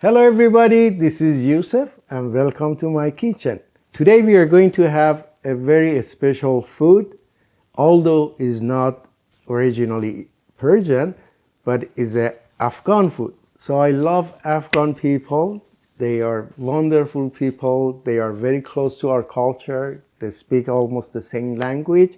Hello everybody, this is Yousef and welcome to my kitchen. Today we are going to have a very special food, although it's not originally Persian, but is a Afghan food. So I love Afghan people. They are wonderful people. They are very close to our culture. They speak almost the same language.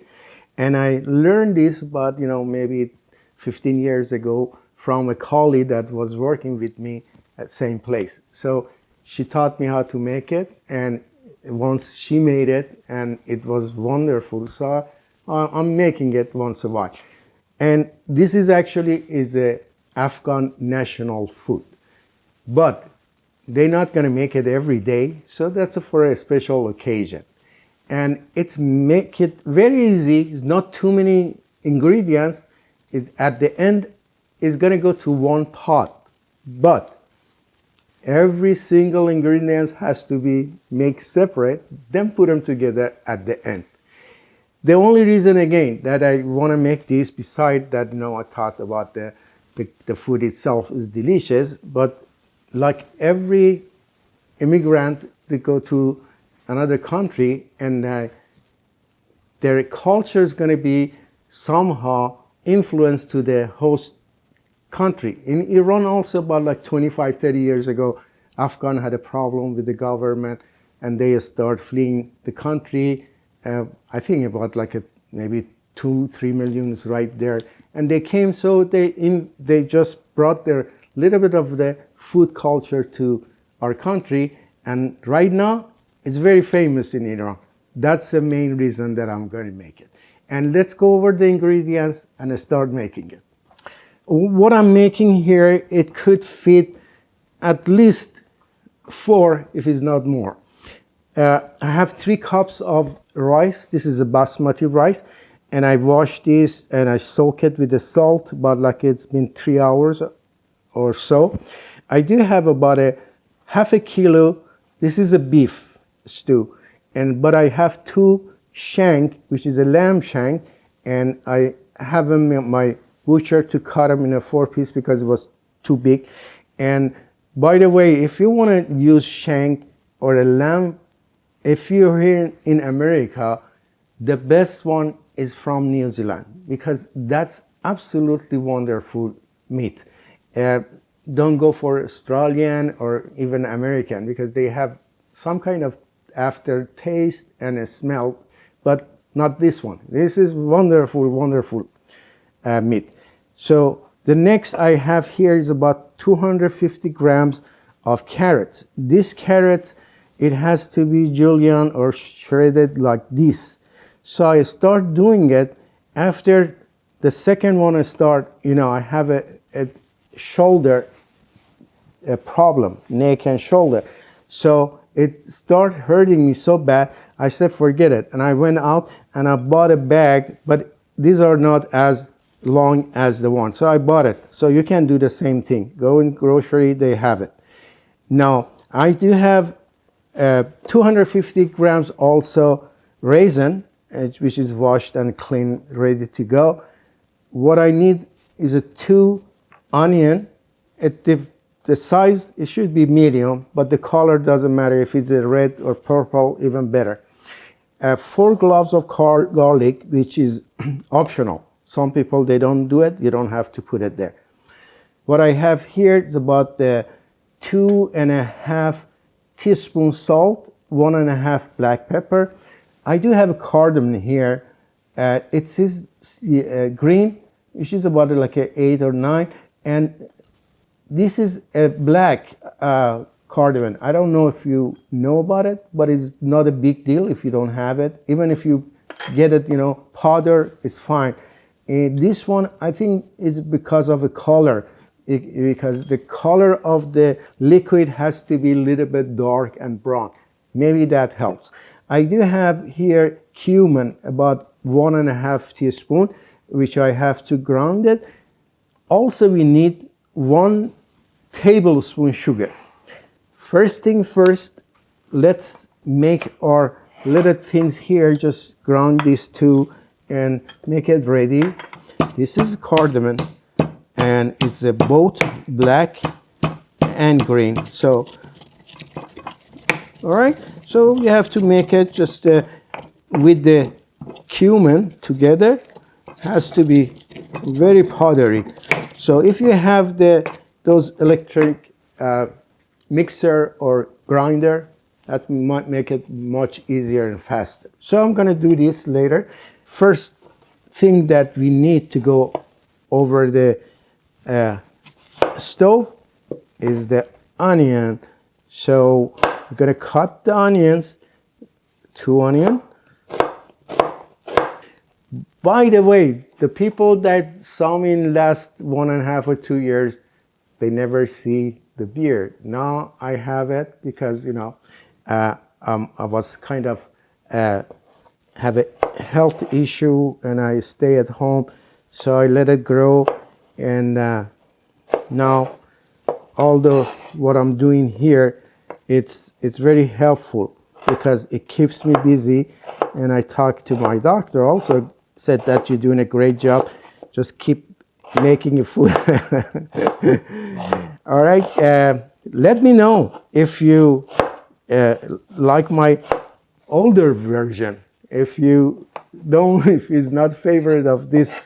And I learned this about, maybe 15 years ago from a colleague that was working with me at same place. So she taught me how to make it, and once she made it, and it was wonderful. So I'm making it once a while. And this is a Afghan national food. But they're not gonna make it every day, so that's for a special occasion. And it's make it very easy. It's not too many ingredients. At the end, it's gonna go to one pot, but every single ingredient has to be made separate, then put them together at the end. The only reason, again, that I want to make this, besides that, I thought about the food itself is delicious, but like every immigrant, they go to another country and their culture is going to be somehow influenced to the host country. In Iran also, about like 25, 30 years ago, Afghan had a problem with the government and they start fleeing the country. I think about like maybe 2-3 million right there. And they came, so they just brought their little bit of the food culture to our country. And right now, it's very famous in Iran. That's the main reason that I'm going to make it. And let's go over the ingredients and start making it. What I'm making here, it could fit at least 4, if it's not more. I have 3 cups of rice. This is a basmati rice. And I wash this and I soak it with the salt, but like it's been 3 hours or so. I do have about half a kilo. This is a beef stew. But I have 2 shank, which is a lamb shank. And I have them in my butcher to cut them in a 4-piece because it was too big. And by the way, if you want to use shank or a lamb, if you're here in America, the best one is from New Zealand because that's absolutely wonderful meat. Don't go for Australian or even American because they have some kind of aftertaste and a smell, but not this one. This is wonderful, wonderful meat. So the next I have here is about 250 grams of carrots. This carrots, it has to be julienne or shredded like this. So I start doing it. After the second one I start, I have a shoulder problem, neck and shoulder. So it started hurting me so bad, I said forget it. And I went out and I bought a bag, but these are not as long as the one. So I bought it. So you can do the same thing. Go in grocery, they have it. Now, I do have 250 grams also raisin, which is washed and clean, ready to go. What I need is 2 onion. The size, it should be medium, but the color doesn't matter if it's a red or purple, even better. 4 cloves of garlic, which is optional. Some people, they don't do it. You don't have to put it there. What I have here is about 2.5 teaspoons salt, 1.5 black pepper. I do have a cardamom here. It is green, which is about like 8 or 9. And this is a black cardamom. I don't know if you know about it, but it's not a big deal if you don't have it. Even if you get it, powder, it's fine. This one, I think, is because of the color, because the color of the liquid has to be a little bit dark and brown. Maybe that helps. I do have here cumin, about 1.5 teaspoon, which I have to ground it. Also, we need 1 tablespoon sugar. First thing first, let's make our little things here. Just ground these 2 and make it ready. This is cardamom, and it's both black and green. So, all right. So you have to make it just with the cumin together. Has to be very powdery. So if you have those electric mixer or grinder, that might make it much easier and faster. So I'm going to do this later. First thing that we need to go over the stove is the onion. So we're going to cut the onions, 2 onions. By the way, the people that saw me in the last 1.5 or 2 years, they never see the beard. Now I have it because, I was kind of have a health issue and I stay at home. So I let it grow. And now, although what I'm doing here, it's very helpful because it keeps me busy. And I talked to my doctor also, said that you're doing a great job. Just keep making your food. All right. Let me know if you like my older version. If you don't, if it's not favorite of this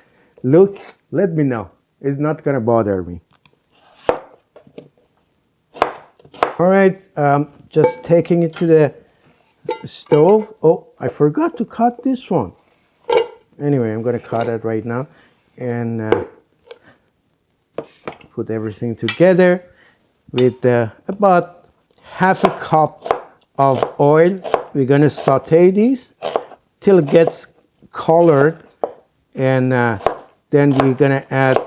look, let me know. It's not gonna bother me. All right. Just taking it to the stove. Oh, I forgot to cut this one. Anyway, I'm going to cut it right now and put everything together with about 1/2 cup of oil. We're going to saute these till it gets colored, and then we're going to add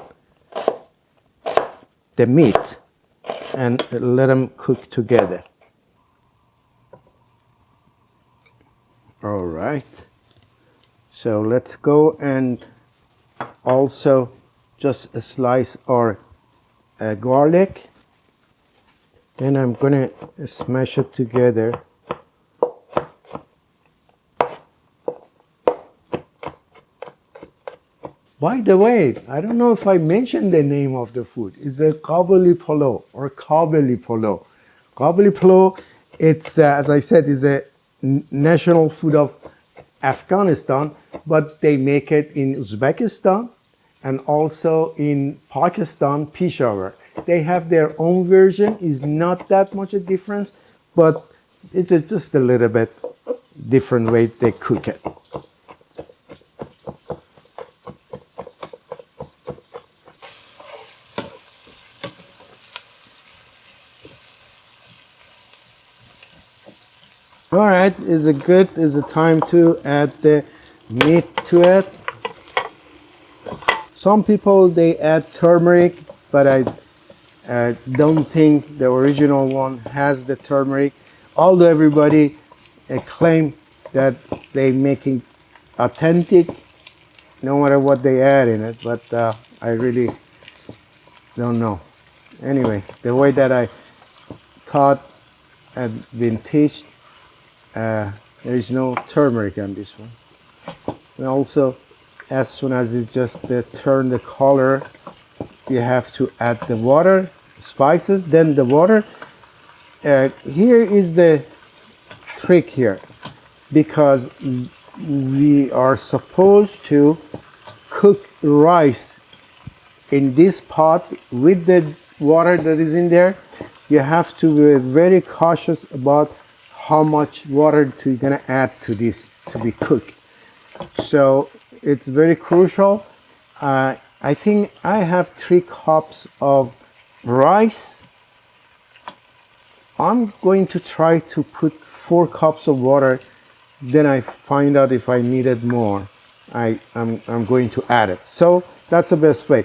the meat and let them cook together. All right. So let's go and also just slice our garlic. Then I'm going to smash it together. By the way, I don't know if I mentioned the name of the food. It's a Kabuli Palaw or Qabeli Palaw. Qabeli Palaw, it's, as I said, is a national food of Afghanistan, but they make it in Uzbekistan and also in Pakistan, Peshawar. They have their own version. It's not that much a difference, but it's just a little bit different way they cook it. All right, is it time to add the meat to it? Some people, they add turmeric, but I don't think the original one has the turmeric. Although everybody claim that they making authentic, no matter what they add in it, but I really don't know. Anyway, the way that I taught and been taught, there is no turmeric on this one. And also, as soon as it just turn the color, you have to add the water, spices, then the water. Here is the trick here, because we are supposed to cook rice in this pot with the water that is in there. You have to be very cautious about how much water you're gonna add to this to be cooked. So it's very crucial. I think I have 3 cups of rice. I'm going to try to put 4 cups of water. Then I find out if I needed more. I'm going to add it. So that's the best way.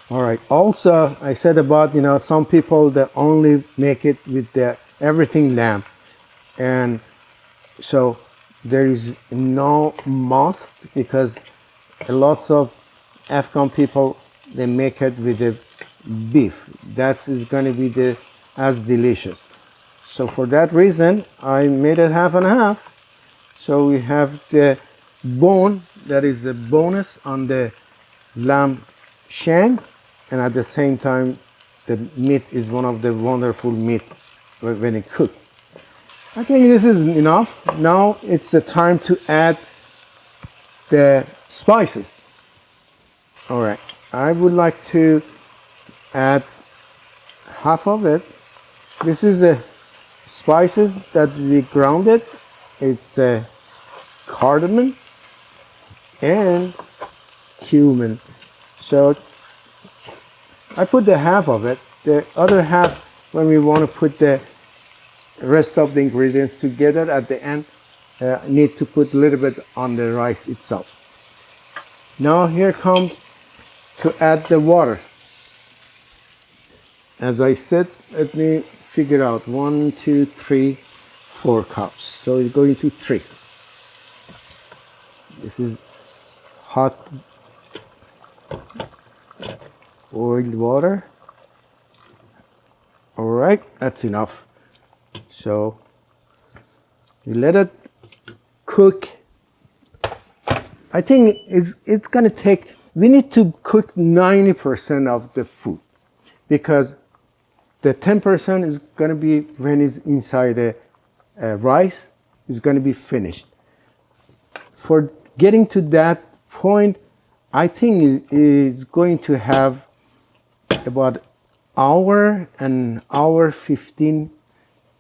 All right. Also, I said about, some people that only make it with the everything lamb, and so there is no must, because lots of Afghan people, they make it with the beef. That is going to be as delicious. So for that reason, I made it 50/50. So we have the bone, that is the bonus on the lamb shank, and at the same time the meat is one of the wonderful meat when it cooked. I think this is enough. Now it's the time to add the spices. All right, I would like to add half of it. This is the spices that we grounded. It's cardamom and cumin. So I put the half of it. The other half, when we want to put the rest of the ingredients together at the end, need to put a little bit on the rice itself. Now here comes to add the water. As I said, let me figure out 1, 2, 3, 4 cups. So it's going to 3. This is hot boiled water. All right, that's enough. So you let it cook. I think it's gonna take, we need to cook 90% of the food, because the 10% is gonna be when it's inside the rice, is gonna be finished. For getting to that point, I think it's going to have about hour and hour 15.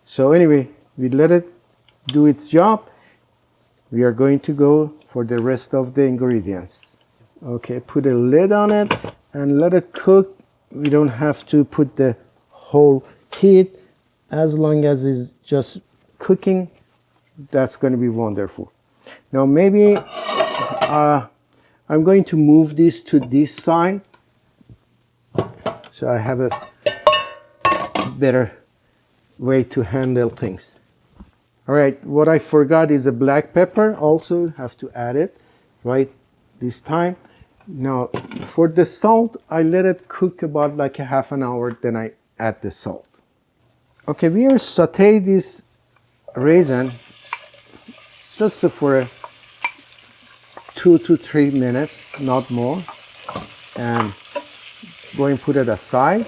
So anyway, we let it do its job. We are going to go for the rest of the ingredients. Okay, put a lid on it and let it cook. We don't have to put the whole heat. As long as it's just cooking, that's going to be wonderful. Now maybe I'm going to move this to this side, so I have a better way to handle things. All right, what I forgot is a black pepper. Also have to add it right this time. Now for the salt, I let it cook about like a half an hour, then I add the salt. Okay, we are saute this raisin just for 2 to 3 minutes, not more, and go and put it aside.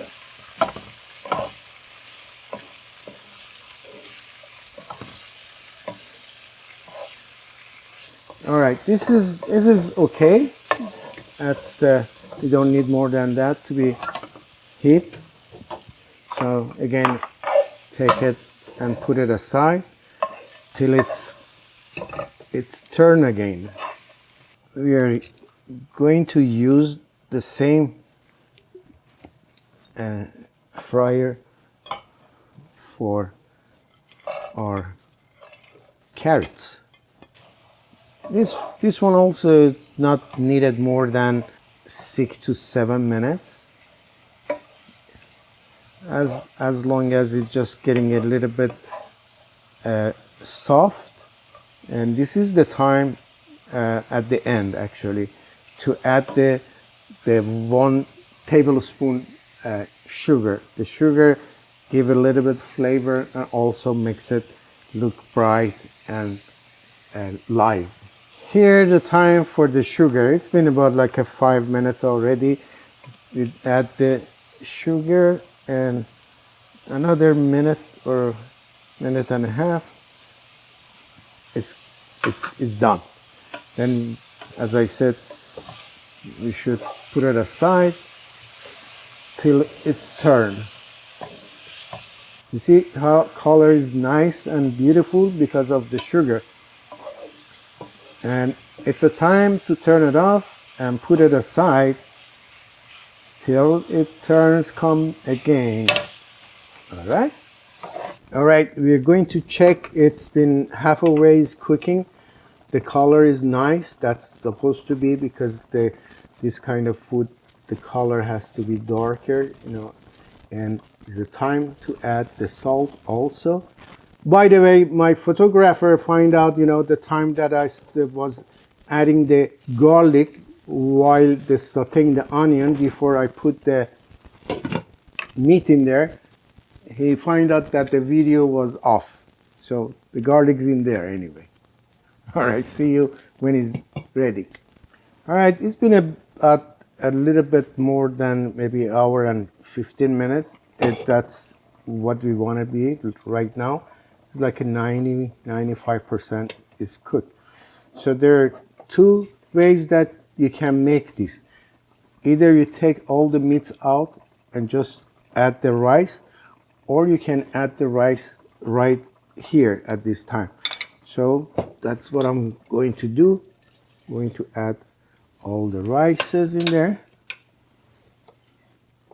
All right, this is okay. That's you don't need more than that to be heat. So again, take it and put it aside till it's turned again. We are going to use the same fryer for our carrots. This one also not needed more than 6 to 7 minutes. As long as it's just getting a little bit soft. And this is the time at the end actually to add the 1 tablespoon sugar. The sugar give a little bit flavor and also makes it look bright and live. Here the time for the sugar. It's been about like 5 minutes already. We add the sugar and another minute or minute and a half. It's done. Then, as I said, we should put it aside till it's turned. You see how color is nice and beautiful because of the sugar. And it's a time to turn it off and put it aside till it turns come again. All right, we're going to check. It's been half a ways cooking. The color is nice. That's supposed to be, because this kind of food, the color has to be darker, you know. And it's a time to add the salt also. By the way, my photographer find out, you know, the time that I was adding the garlic while sauteing the onion before I put the meat in there. He find out that the video was off. So the garlic's in there anyway. All right, see you when it's ready. All right, it's been a little bit more than maybe hour and 15 minutes. That's what we want to be right now. It's like a 95% is cooked. So there are two ways that you can make this. Either you take all the meats out and just add the rice, or you can add the rice right here at this time. So that's what I'm going to do. I'm going to add all the rices in there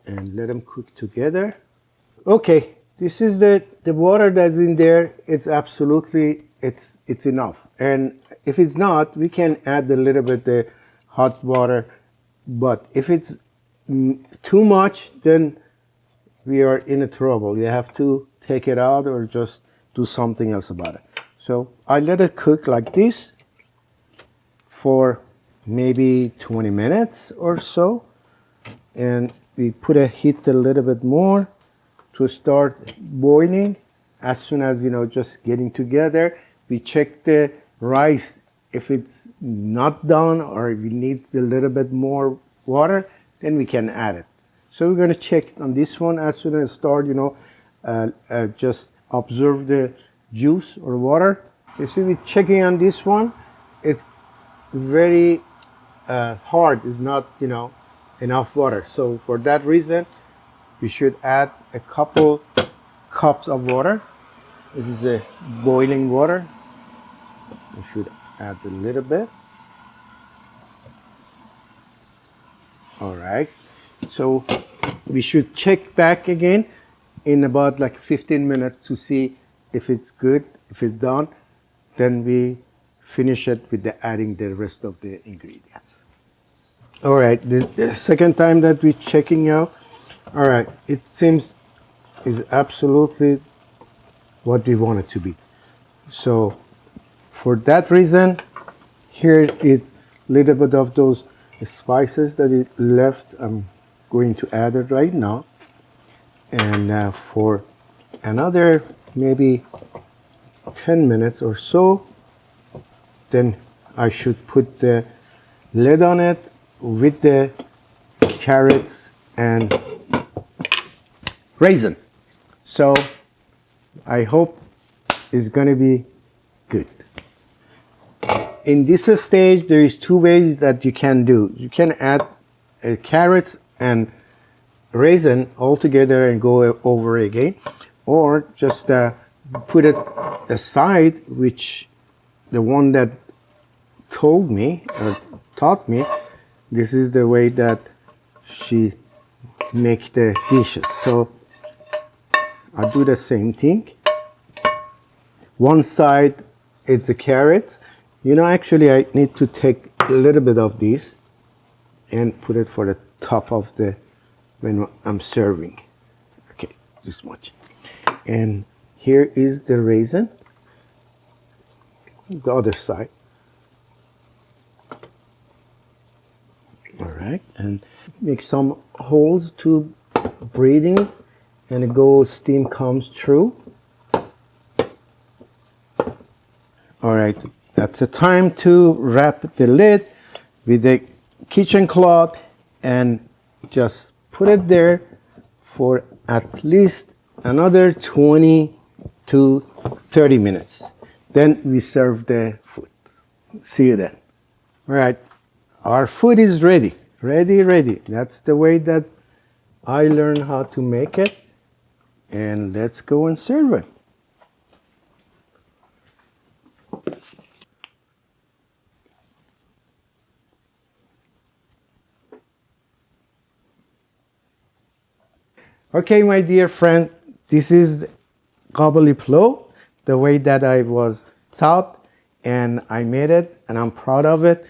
and let them cook together. Okay, this is the water that's in there. It's absolutely, it's enough. And if it's not, we can add a little bit the hot water. But if it's too much, then we are in a trouble. You have to take it out or just do something else about it. So I let it cook like this for maybe 20 minutes or so. And we put a heat a little bit more to start boiling. As soon as, just getting together, we check the rice. If it's not done or if we need a little bit more water, then we can add it. So we're going to check on this one as soon as start, just observe the juice or water. You see, we're checking on this one. It's very hard. It's not, enough water. So for that reason, we should add a couple cups of water. This is a boiling water. We should add a little bit. All right. So we should check back again in about like 15 minutes to see if it's good, if it's done. Then we finish it with adding the rest of the ingredients. All right. The second time that we're checking out, all right, it seems is absolutely what we want it to be. So for that reason, here is a little bit of those spices that it left. I'm going to add it right now. And for another maybe 10 minutes or so, then I should put the lid on it with the carrots and raisin. So I hope it's going to be good. In this stage, there is two ways that you can do. You can add carrots and raisin all together and go over again, or just put it aside, which the one that told me or taught me, this is the way that she make the dishes. So I do the same thing. One side it's the carrots. Actually I need to take a little bit of this and put it for the top of when I'm serving. Okay, this much. And here is the raisin, the other side. All right, and make some holes to breathing, and steam comes through. All right, that's the time to wrap the lid with the kitchen cloth and just put it there for at least another 20 to 30 minutes. Then we serve the food. See you then. All right, our food is ready. Ready. That's the way that I learned how to make it. And let's go and serve it. Okay, my dear friend, this is Qabeli Palaw, the way that I was taught, and I made it, and I'm proud of it.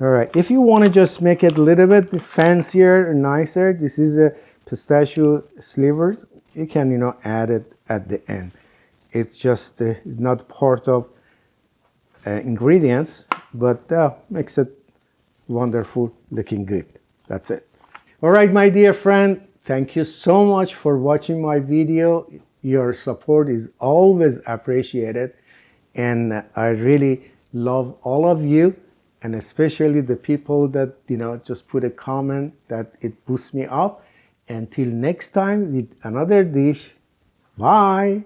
All right, if you want to just make it a little bit fancier and nicer, this is a pistachio slivers. You can, add it at the end. It's just it's not part of ingredients, but makes it wonderful, looking good. That's it. All right, my dear friend, thank you so much for watching my video. Your support is always appreciated, and I really love all of you. and especially the people that, just put a comment that it boosts me up. Until next time with another dish, bye.